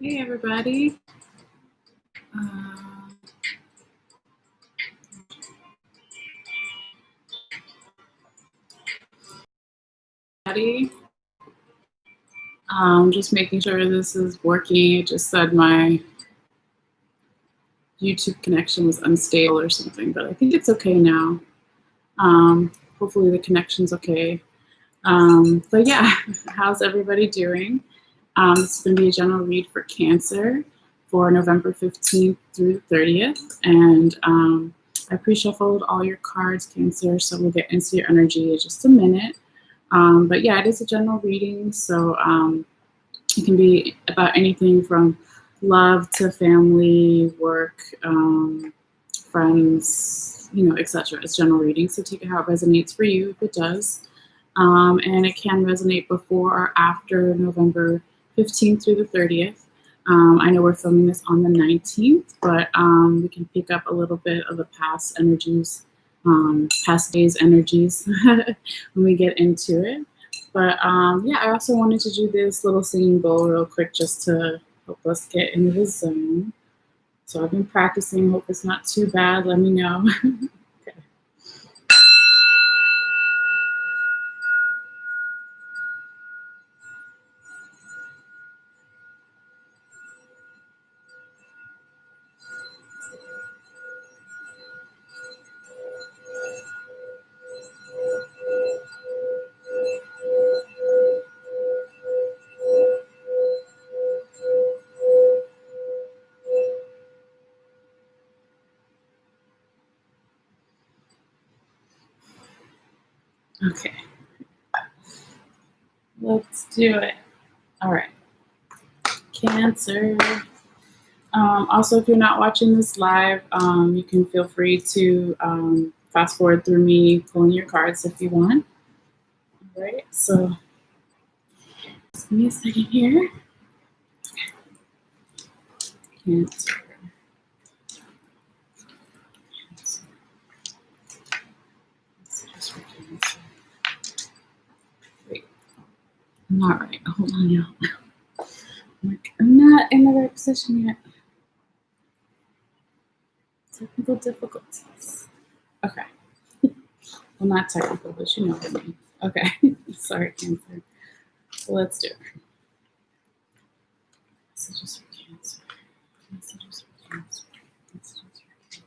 Hey everybody. Just making sure this is working. It just said my YouTube connection was unstable or something, but I think it's okay now. Hopefully the connection's okay. But yeah, how's everybody doing? This is going to be a general read for Cancer for November 15th through the 30th. And I pre-shuffled all your cards, Cancer, so we'll get into your energy in just a minute. But yeah, it is a general reading, so it can be about anything from love to family, work, friends, etc. It's general reading, so take it how it resonates for you if it does. And it can resonate before or after November 15th through the 30th. I know we're filming this on the 19th, but we can pick up a little bit of the past energies, past days' energies when we get into it. But yeah, I also wanted to do this little singing bowl real quick just to help us get into the zone. So I've been practicing. Hope it's not too bad. Let me know. Okay. Okay. Let's do it. All right. Cancer. Also, if you're not watching this live, you can feel free to fast forward through me pulling your cards if you want. All right, so just give me a second here. Cancer. Wait, I'm not right. Hold on, y'all. I'm not in the right position yet. Technical difficulties. Okay. Well, not technical, but you know what I mean. Okay. Sorry, Cancer. So let's do it. Messages for Cancer. Messages for Cancer. Messages for Cancer.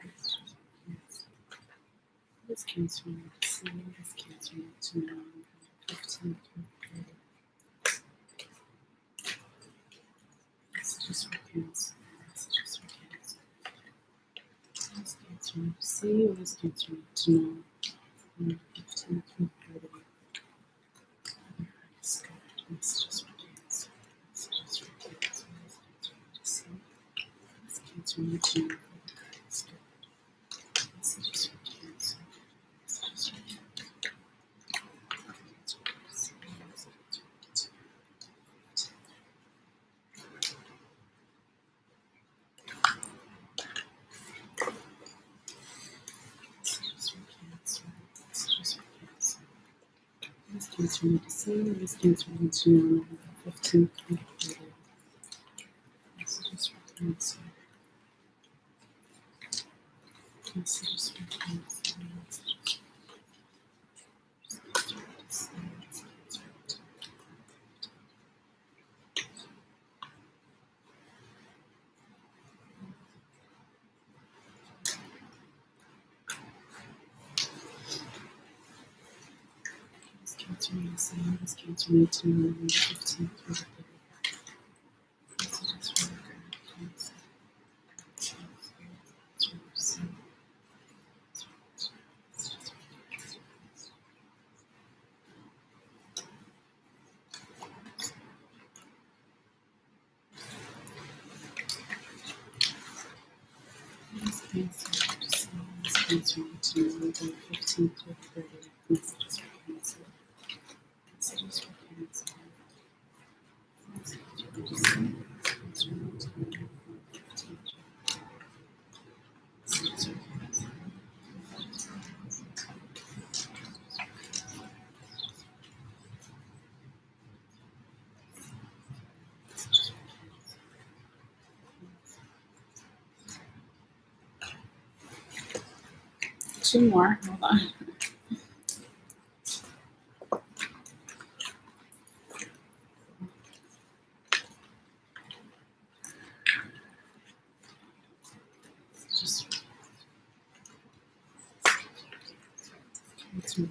Messages for Cancer. What does Cancer need to see? What does Cancer need to know? 15 through 30. Messages for Cancer. Messages for Cancer. What does Cancer need to see? What does Cancer need to know? 15 through 30. Messages for Cancer. Messages for Cancer. What does Cancer need to see? What does Cancer need to know? Messages for Cancer. Messages for Cancer. Cancer need to see, this Cancer need to know, 15 through 30. Messages for Cancer. Messages for Cancer. Messages for Cancer. Cancer need to see, this Cancer need to know, 15 through 30. Messages for Cancer. Cancer need to know, 15 through 30. Messages for Cancer. Messages for Cancer. 2 more. Hold on. Just 15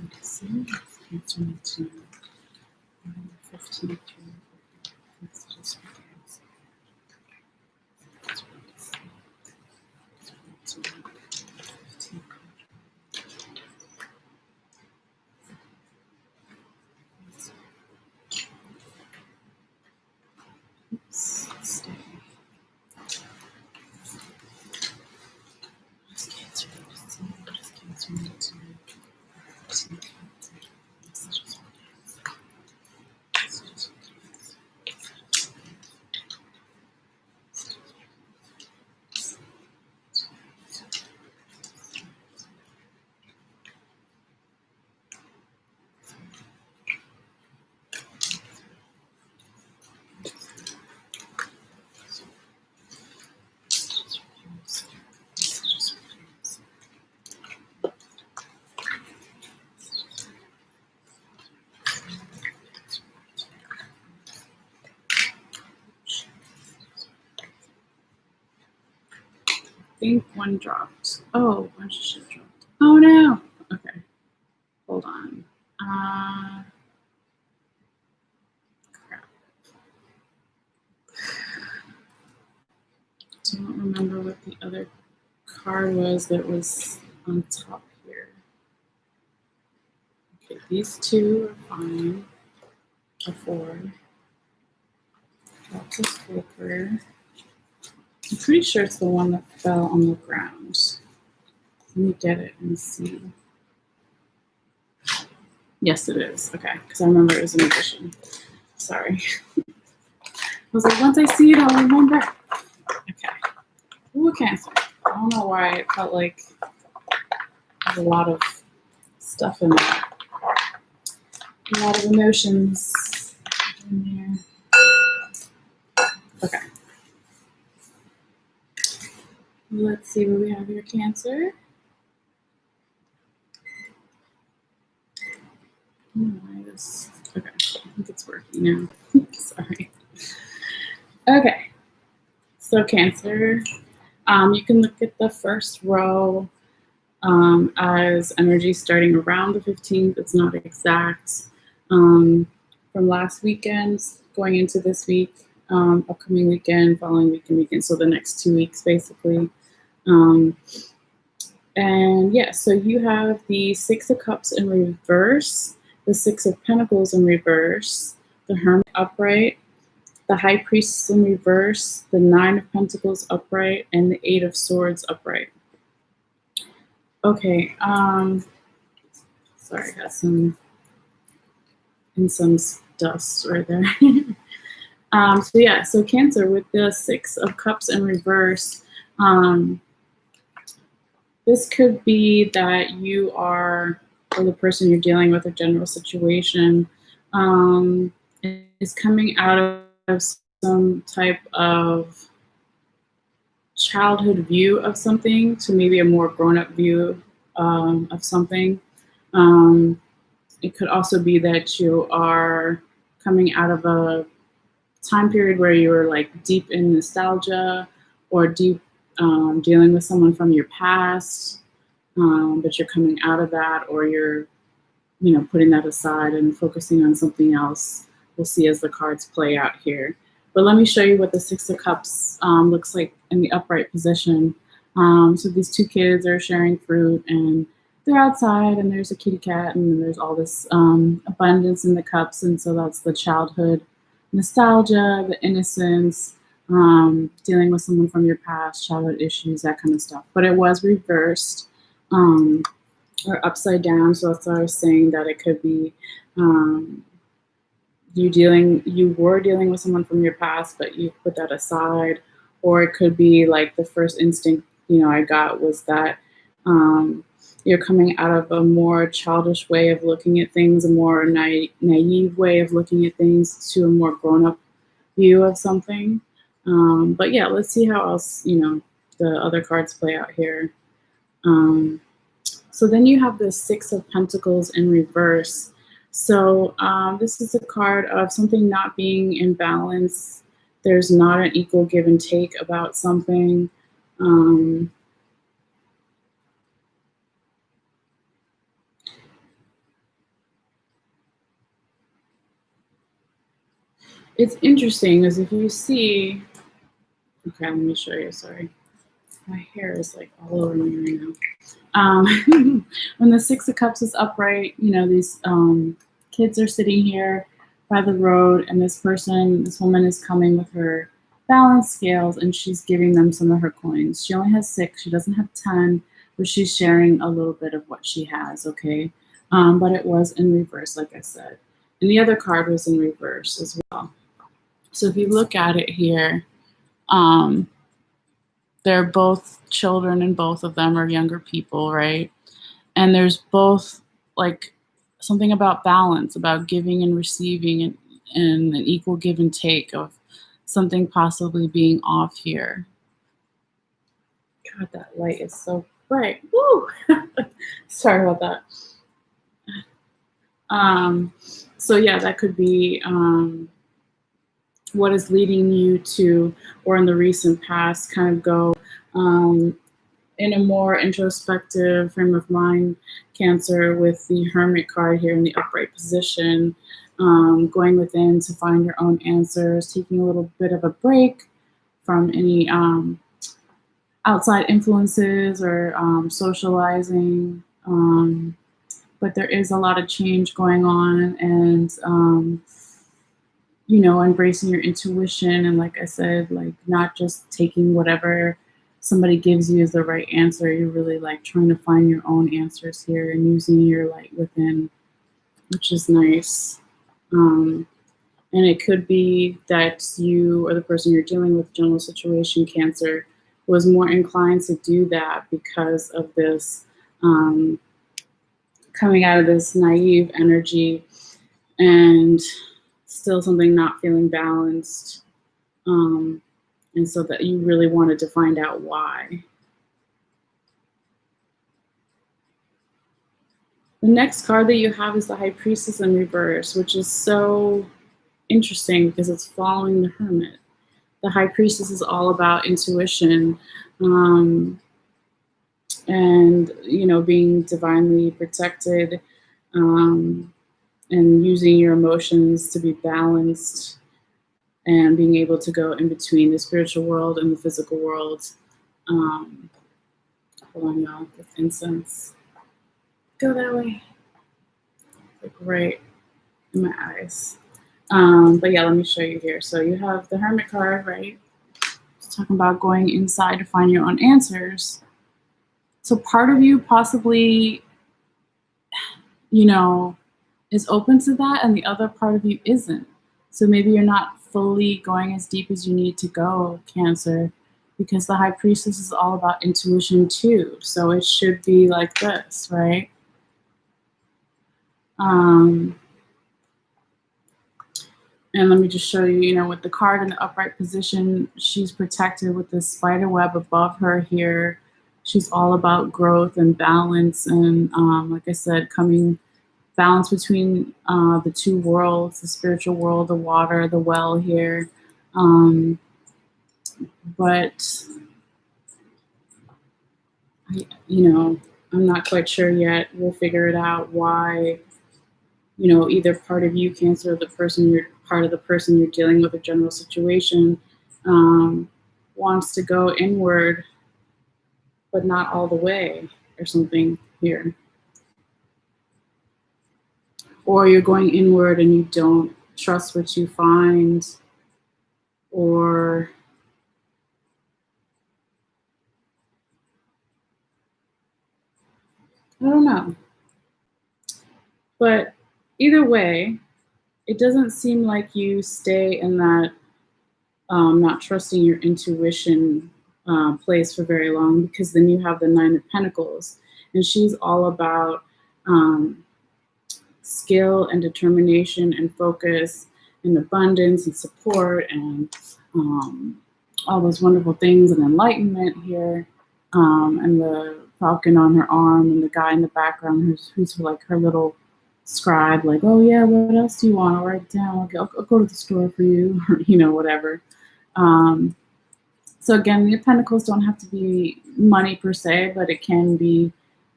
I think one dropped. Oh, one should have dropped. Oh no. Okay. Hold on. Crap. Don't remember what the other card was that was on top here. Okay, these 2 are fine. A 4. That's a flipper. I'm pretty sure it's the one that fell on the ground. Let me get it and see. Yes, it is. Okay, because I remember it was an addition. Sorry. I was like, once I see it, I'll remember. Okay. Ooh, Cancer. I don't know why it felt like there's a lot of stuff in there. A lot of emotions in there. Okay. Let's see what we have here, Cancer. Okay, I think it's working now. Sorry. Okay, so Cancer, you can look at the first row as energy starting around the 15th. It's not exact. From last weekend, going into this week, upcoming weekend, following weekend, so the next 2 weeks basically. And yeah, so you have the 6 of Cups in reverse, the 6 of Pentacles in reverse, the Hermit upright, the High Priestess in reverse, the 9 of Pentacles upright, and the 8 of Swords upright. Okay, sorry, I got some incense dust right there. So yeah, so Cancer, with the 6 of Cups in reverse, this could be that you are, or the person you're dealing with, a general situation, is coming out of some type of childhood view of something to maybe a more grown-up view of something. It could also be that you are coming out of a time period where you were like deep in nostalgia or deep dealing with someone from your past, but you're coming out of that, or you're, putting that aside and focusing on something else. We'll see as the cards play out here. But let me show you what the 6 of Cups looks like in the upright position. So these 2 kids are sharing fruit, and they're outside, and there's a kitty cat, and there's all this abundance in the cups, and so that's the childhood nostalgia, the innocence, dealing with someone from your past, childhood issues, that kind of stuff. But it was reversed or upside down, so that's why I was saying that it could be you were dealing with someone from your past, but you put that aside, or it could be like the first instinct I got was that you're coming out of a more childish way of looking at things, a more naive way of looking at things, to a more grown-up view of something. But yeah, let's see how else the other cards play out here. So then you have the Six of Pentacles in reverse. So this is a card of something not being in balance. There's not an equal give and take about something. It's interesting as if you see, okay, let me show you, sorry. My hair is like all over me right now. When the Six of Cups is upright, you know, these kids are sitting here by the road, and this woman is coming with her balance scales, and she's giving them some of her coins. She only has 6, she doesn't have 10, but she's sharing a little bit of what she has, okay? But it was in reverse, like I said. And the other card was in reverse as well. So if you look at it here, they're both children, and both of them are younger people, right? And there's both like something about balance, about giving and receiving, and an equal give and take of something possibly being off here. God, that light is so bright. Woo! Sorry about that. So yeah, that could be what is leading you to, or in the recent past, kind of go in a more introspective frame of mind, Cancer, with the Hermit card here in the upright position, going within to find your own answers, taking a little bit of a break from any outside influences or socializing. But there is a lot of change going on, and you know, embracing your intuition, and like I said, like not just taking whatever somebody gives you as the right answer. You're really like trying to find your own answers here and using your light within, which is nice. And it could be that you or the person you're dealing with, general situation, Cancer, was more inclined to do that because of this coming out of this naive energy, and still something not feeling balanced. And so that you really wanted to find out why. The next card that you have is the High Priestess in reverse, which is so interesting because it's following the Hermit. The High Priestess is all about intuition, and you know, being divinely protected, and using your emotions to be balanced, and being able to go in between the spiritual world and the physical world. Hold on, y'all, with incense. Go that way. Like right in my eyes. But yeah, let me show you here. So you have the Hermit card, right? It's talking about going inside to find your own answers. So part of you possibly, you know, is open to that, and the other part of you isn't. So maybe you're not fully going as deep as you need to go, Cancer, because the High Priestess is all about intuition too. So it should be like this, right? And let me just show you, you know, with the card in the upright position, she's protected with this spider web above her here. She's all about growth and balance, and like I said, balance between the two worlds, the spiritual world, the water, the well here. But you know, I'm not quite sure yet. We'll figure it out why, you know, either part of you, Cancer, or the person you're dealing with, a general situation, wants to go inward, but not all the way, or something here. Or you're going inward and you don't trust what you find, or I don't know. But either way, it doesn't seem like you stay in that not trusting your intuition place for very long, because then you have the Nine of Pentacles, and she's all about skill and determination and focus and abundance and support and all those wonderful things, and enlightenment here, and the falcon on her arm, and the guy in the background who's like her little scribe, like, oh yeah, what else do you want? I'll write it down. I'll go to the store for you, or whatever. So again, the pentacles don't have to be money per se, but it can be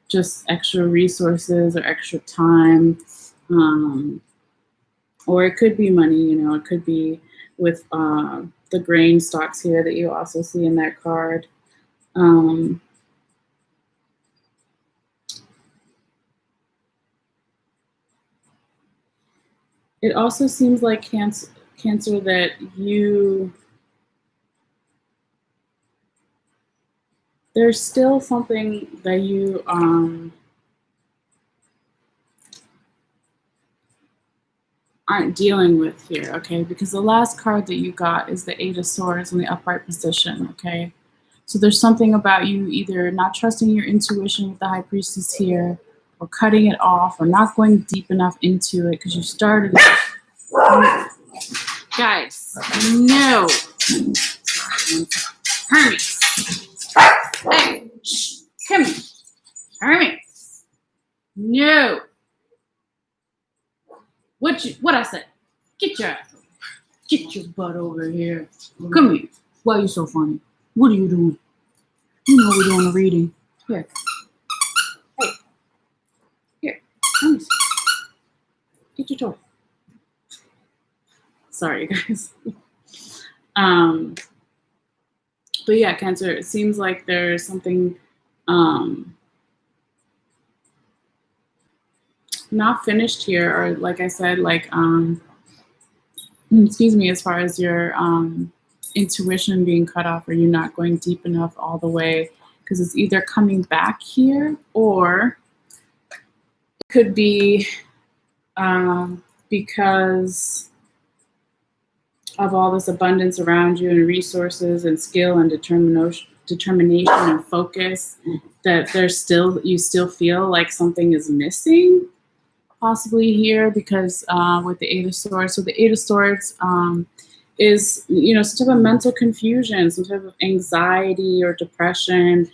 just extra resources or extra time, or it could be money. It could be with the grain stocks here that you also see in that card. It also seems like Cancer that there's still something that you aren't dealing with here, okay? Because the last card that you got is the Eight of Swords in the upright position, okay? So there's something about you either not trusting your intuition with the High Priestess here, or cutting it off, or not going deep enough into it because you started it. Guys, no. Hermes. Hey, shh, come here. Hermes. No. What I said? Get your butt over here. Come here. Why are you so funny? What are you doing? You know we're doing a reading. Here. Hey. Here. Hermes. Get your toy. Sorry, guys. But yeah, Cancer, it seems like there's something not finished here, or like I said, like excuse me, as far as your intuition being cut off, or you not going deep enough all the way, because it's either coming back here, or it could be because of all this abundance around you, and resources and skill and determination and focus, that you still feel like something is missing, possibly here, because with the Eight of Swords. So the Eight of Swords is some type of mental confusion, some type of anxiety or depression,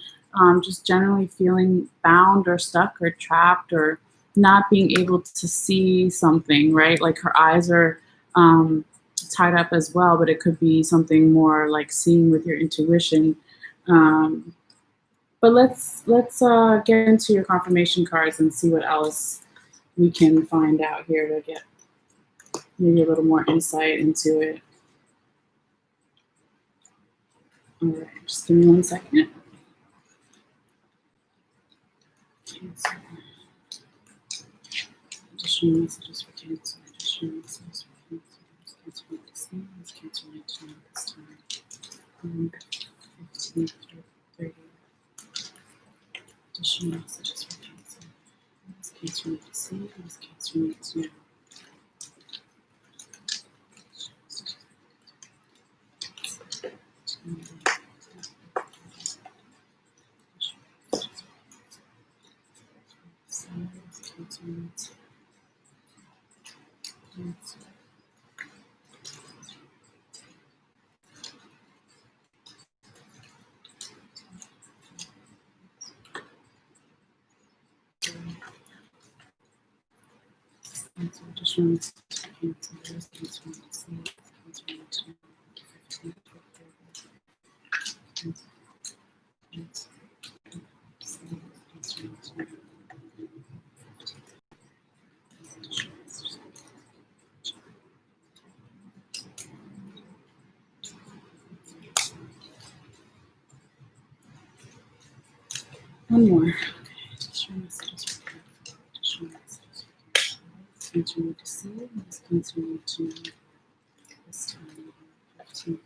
just generally feeling bound or stuck or trapped, or not being able to see something, right? Like her eyes are tied up as well, but it could be something more like seeing with your intuition. But let's get into your confirmation cards and see what else we can find out here to get maybe a little more insight into it. All right, just give me 1 second. Cancer. Additional messages for Cancer. Additional messages for Cancer. Cancer need to see. Cancer need to know this time. 15 through 30. Additional messages for Cancer. Cancer need to see. Cancer need to know. One more. Okay, additional messages for Cancer. Additional messages for Cancer. Cancer need to see. Cancer need to know this time. 15.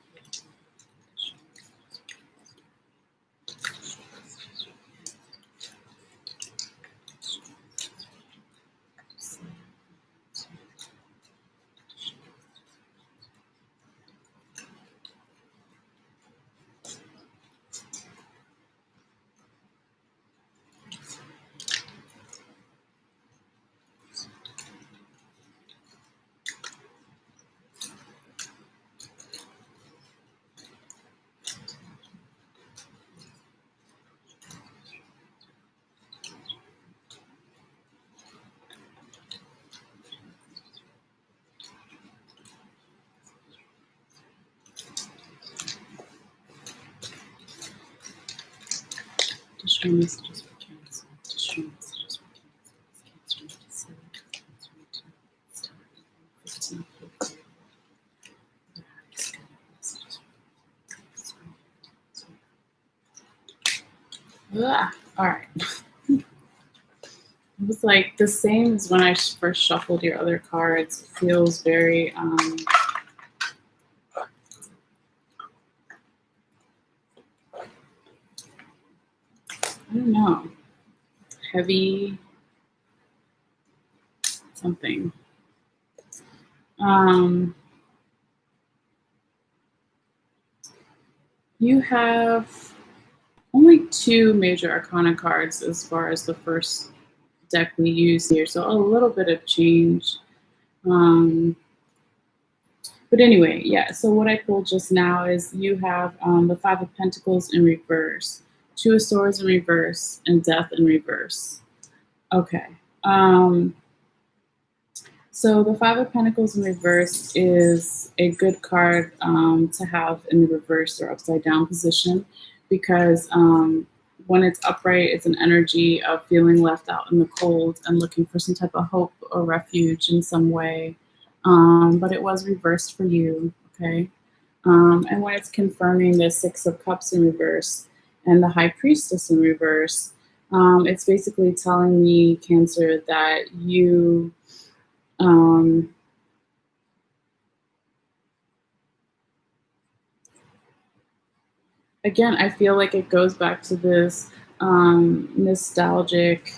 Show messages for Cancer. Show messages for Cancer. Cancer. 15. All right. It was like the same as when I first shuffled your other cards. It feels very I don't know, heavy something. You have only 2 major arcana cards as far as the first deck we use here, so a little bit of change. But anyway, yeah, so what I pulled just now is you have the 5 of Pentacles in reverse, 2 of Swords in reverse, and Death in reverse. Okay. So the 5 of Pentacles in reverse is a good card to have in the reverse or upside down position because when it's upright, it's an energy of feeling left out in the cold and looking for some type of hope or refuge in some way. But it was reversed for you, okay? And when it's confirming the 6 of Cups in reverse and the High Priestess in reverse, it's basically telling me, Cancer, that you again, I feel like it goes back to this nostalgic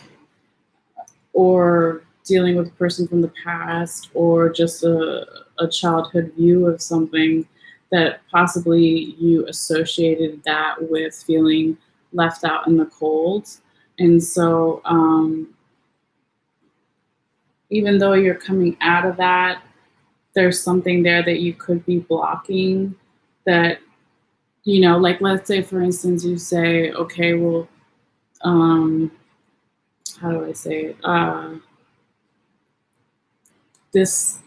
or dealing with a person from the past or just a childhood view of something that possibly you associated that with feeling left out in the cold. And so even though you're coming out of that, there's something there that you could be blocking that, you know, like let's say, for instance, you say, okay, well, how do I say it? This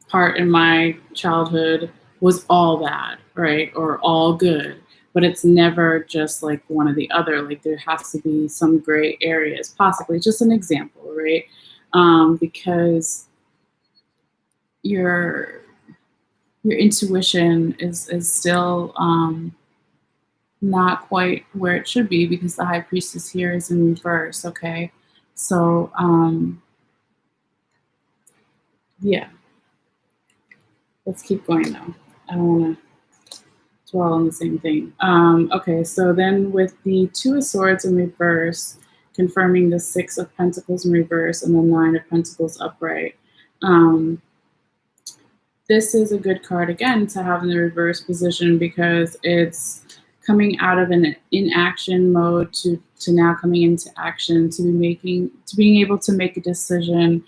part in my childhood was all bad, right? Or all good, but it's never just like one or the other. Like there has to be some gray areas, possibly just an example, right? Because your intuition is still not quite where it should be because the High Priestess here is in reverse, okay? So, yeah. Let's keep going though. I don't want to dwell on the same thing. Okay, so then with the 2 of Swords in reverse, confirming the 6 of Pentacles in reverse and the 9 of Pentacles upright, this is a good card again to have in the reverse position because it's coming out of an inaction mode to now coming into action, to being able to make a decision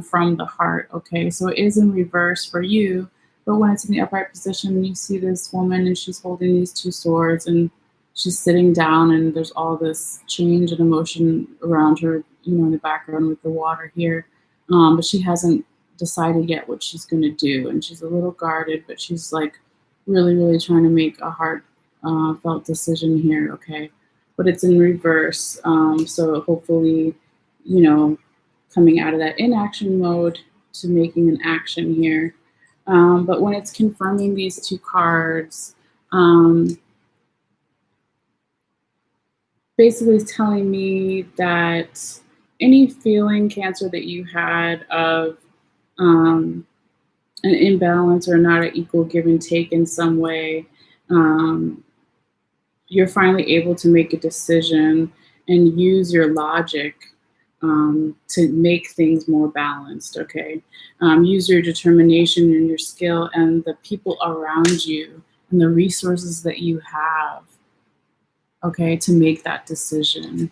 from the heart. Okay, so it is in reverse for you, but when it's in the upright position, you see this woman and she's holding these 2 swords and she's sitting down and there's all this change and emotion around her, you know, in the background with the water here, but she hasn't decided yet what she's going to do, and she's a little guarded, but she's like really trying to make a heartfelt decision here. Okay, but it's in reverse, so hopefully, you know, coming out of that inaction mode to making an action here. But when it's confirming these 2 cards, basically it's telling me that any feeling, Cancer, that you had of an imbalance or not an equal give and take in some way, you're finally able to make a decision and use your logic to make things more balanced, okay? Use your determination and your skill and the people around you and the resources that you have, okay, to make that decision.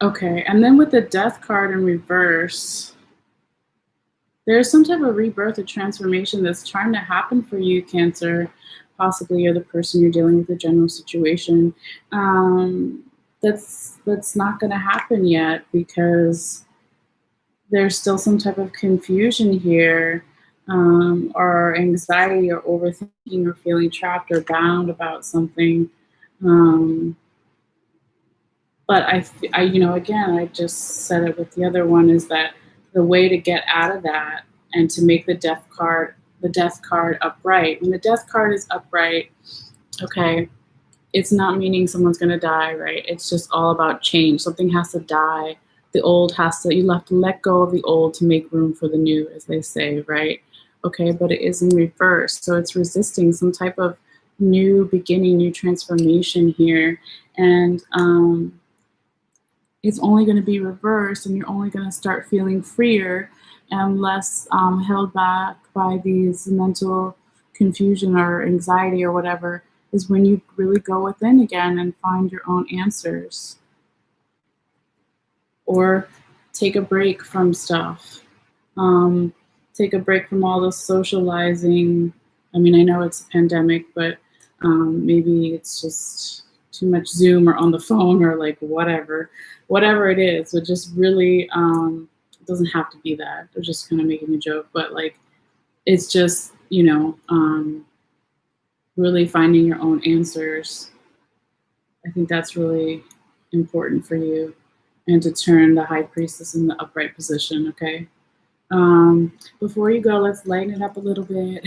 Okay, and then with the Death card in reverse, there's some type of rebirth or transformation that's trying to happen for you, Cancer. Possibly you're the person you're dealing with, the general situation. that's not going to happen yet, because there's still some type of confusion here, or anxiety or overthinking or feeling trapped or bound about something. Um, but again, I just said it with the other one, is that the way to get out of that and to make the death card upright. When the death card is upright, okay, it's not meaning someone's going to die, right? It's just all about change. Something has to die. You have to let go of the old to make room for the new, as they say, right? Okay, but it is in reverse. So it's resisting some type of new beginning, new transformation here. And it's only going to be reversed, and you're only going to start feeling freer and less held back by these mental confusion or anxiety or whatever, is when you really go within again and find your own answers. Or take a break from stuff. Take a break from all the socializing. I mean, I know it's a pandemic, but maybe it's just too much Zoom or on the phone or like whatever it is. But just really, it doesn't have to be that. They're just kind of making a joke, but like, it's just, really finding your own answers. I think that's really important for you, and to turn the high priestess in the upright position, okay? Before you go, let's lighten it up a little bit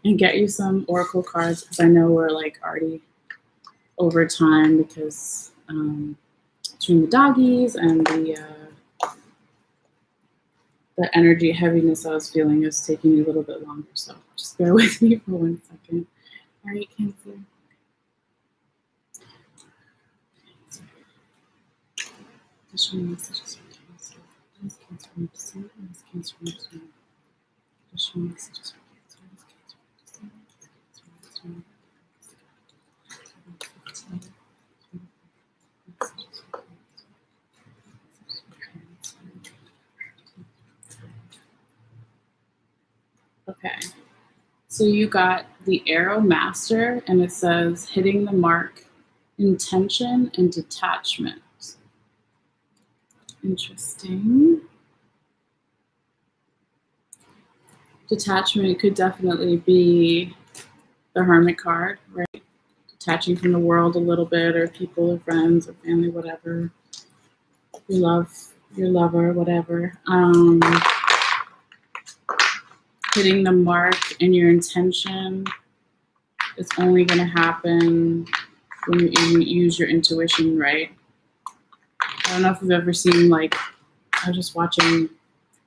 and get you some oracle cards, because I know we're like already over time, because between the doggies and the energy heaviness I was feeling is taking me a little bit longer. So just bear with me for 1 second. All right, Cancer. Additional messages for Cancer. What is Cancer need to see? What is Cancer need to know? Additional messages for Cancer. What is Cancer need to see? What is Cancer need to know? Okay, so you got the Arrow Master, and it says hitting the mark, intention, and detachment. Interesting. Detachment could definitely be the Hermit card, right? Detaching from the world a little bit, or people or friends or family, whatever. You love your lover, whatever. Hitting the mark and your intention is only going to happen when you use your intuition, right? I don't know if you've ever seen, like, I was just watching,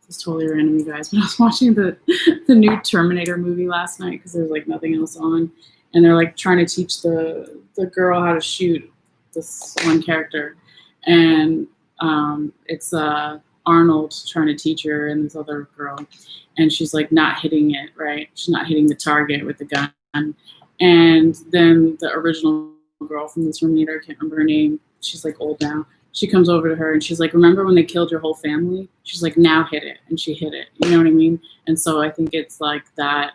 this is totally random, you guys, but I was watching the new Terminator movie last night because there's like nothing else on, and they're like trying to teach the girl how to shoot, this one character, and it's Arnold trying to teach her and this other girl, and she's like not hitting it, right? She's not hitting the target with the gun. And then the original girl from the Terminator, I can't remember her name, she's like old now, she comes over to her and she's like, remember when they killed your whole family? She's like, now hit it. And she hit it. You know what I mean? And so I think it's like that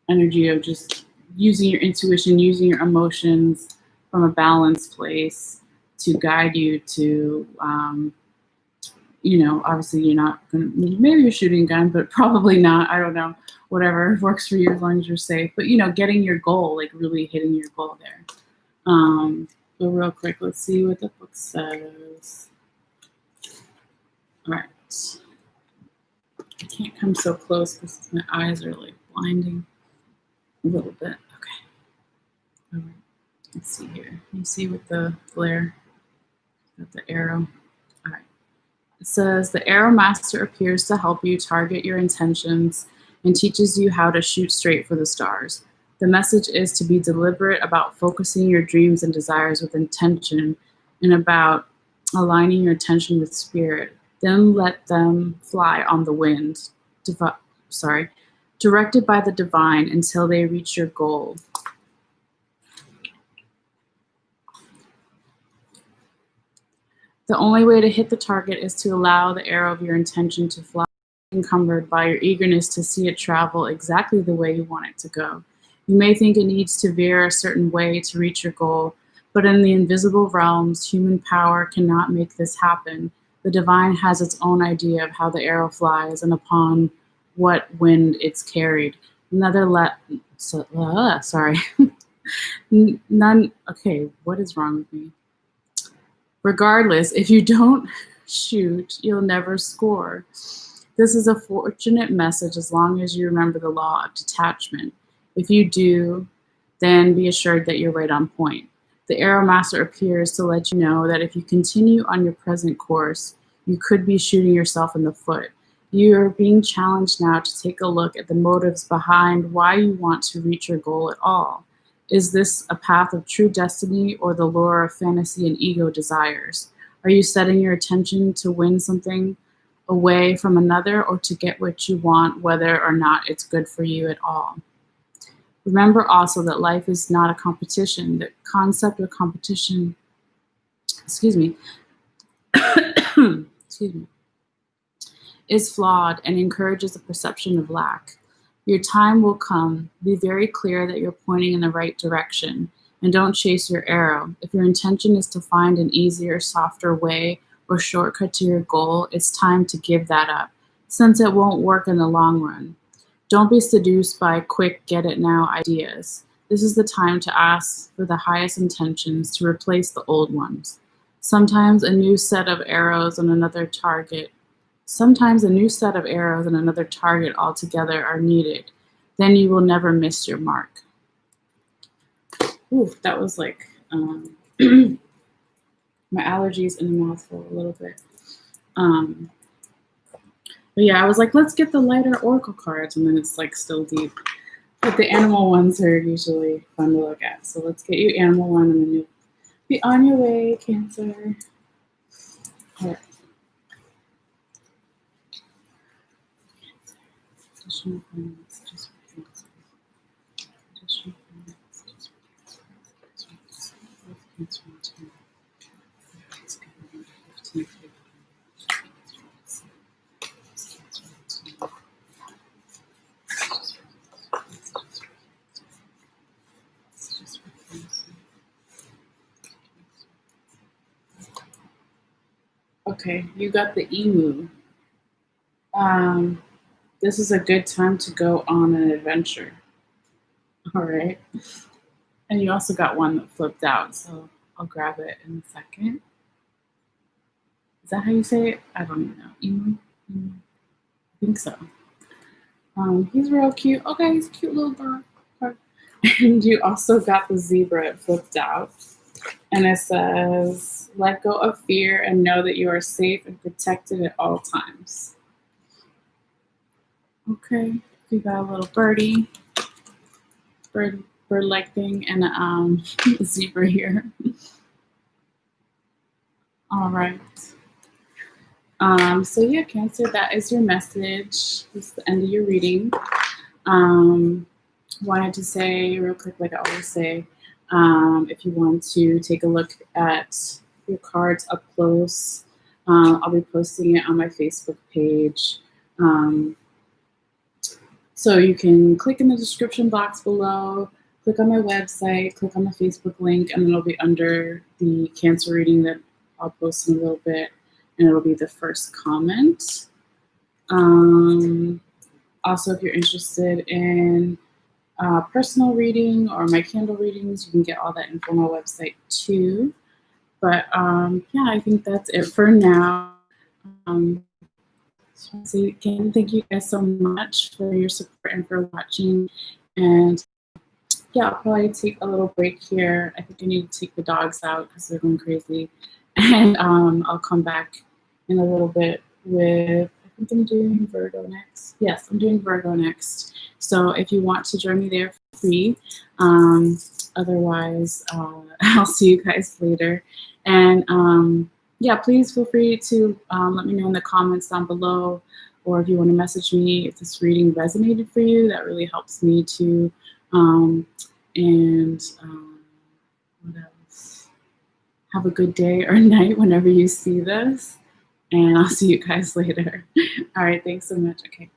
energy of just using your intuition, using your emotions from a balanced place to guide you to, obviously you're not going to, maybe you're shooting a gun, but probably not. I don't know. Whatever works for you as long as you're safe. But, getting your goal, like really hitting your goal there. But real quick, let's see what the book says. All right. I can't come so close because my eyes are like blinding a little bit. Okay. All right. Let's see here. You see with the glare, got the arrow. All right. It says, the Arrow Master appears to help you target your intentions and teaches you how to shoot straight for the stars. The message is to be deliberate about focusing your dreams and desires with intention, and about aligning your attention with spirit. Then let them fly on the wind, directed by the divine until they reach your goal. The only way to hit the target is to allow the arrow of your intention to fly, encumbered by your eagerness to see it travel exactly the way you want it to go. You may think it needs to veer a certain way to reach your goal, But in the invisible realms, human power cannot make this happen. The divine has its own idea of how the arrow flies and upon what wind it's carried. Sorry. None. Okay, what is wrong with me? Regardless, if you don't shoot, you'll never score. This is a fortunate message as long as you remember the law of detachment. If you do, then be assured that you're right on point. The Arrow Master appears to let you know that if you continue on your present course, you could be shooting yourself in the foot. You're being challenged now to take a look at the motives behind why you want to reach your goal at all. Is this a path of true destiny or the lure of fantasy and ego desires? Are you setting your attention to win something away from another or to get what you want, whether or not it's good for you at all? Remember also that life is not a competition. The concept of competition, excuse me, excuse me, is flawed and encourages the perception of lack. Your time will come. Be very clear that you're pointing in the right direction and don't chase your arrow. If your intention is to find an easier, softer way or shortcut to your goal, it's time to give that up, since it won't work in the long run. Don't be seduced by quick get-it-now ideas. This is the time to ask for the highest intentions to replace the old ones. Sometimes a new set of arrows and another target altogether are needed. Then you will never miss your mark. Ooh, that was like my allergies in the mouthful a little bit. But yeah, I was like, let's get the lighter oracle cards, and then it's like still deep. But the animal ones are usually fun to look at. So let's get you animal one, and then you'll be on your way, Cancer. All right. Additional messages for Cancer. Additional messages for Cancer. Let's go on to 15. Okay, you got the emu. This is a good time to go on an adventure. All right. And you also got one that flipped out, so I'll grab it in a second. Is that how you say it? I don't even know. Emu? I think so. He's real cute. Okay, he's a cute little bird. And you also got the zebra. It flipped out. And it says, let go of fear and know that you are safe and protected at all times. Okay, we got a little birdie, bird-like thing, and a zebra here. All right. So yeah, Cancer, that is your message. This is the end of your reading. Wanted to say real quick, like I always say, if you want to take a look at your cards up close, I'll be posting it on my Facebook page. So you can click in the description box below, click on my website, click on the Facebook link, and then it'll be under the Cancer reading that I'll post in a little bit, and it'll be the first comment. Also, if you're interested in personal reading or my candle readings, you can get all that info on my website too. But yeah, I think that's it for now. So again, thank you guys so much for your support and for watching. And yeah, I'll probably take a little break here. I think I need to take the dogs out because they're going crazy. And I'll come back in a little bit with, I think I'm doing Virgo next. Yes, I'm doing Virgo next. So if you want to join me there for free, otherwise I'll see you guys later. And yeah, please feel free to let me know in the comments down below, or if you want to message me if this reading resonated for you. That really helps me too. What else? Have a good day or night whenever you see this, and I'll see you guys later. All right, thanks so much. Okay.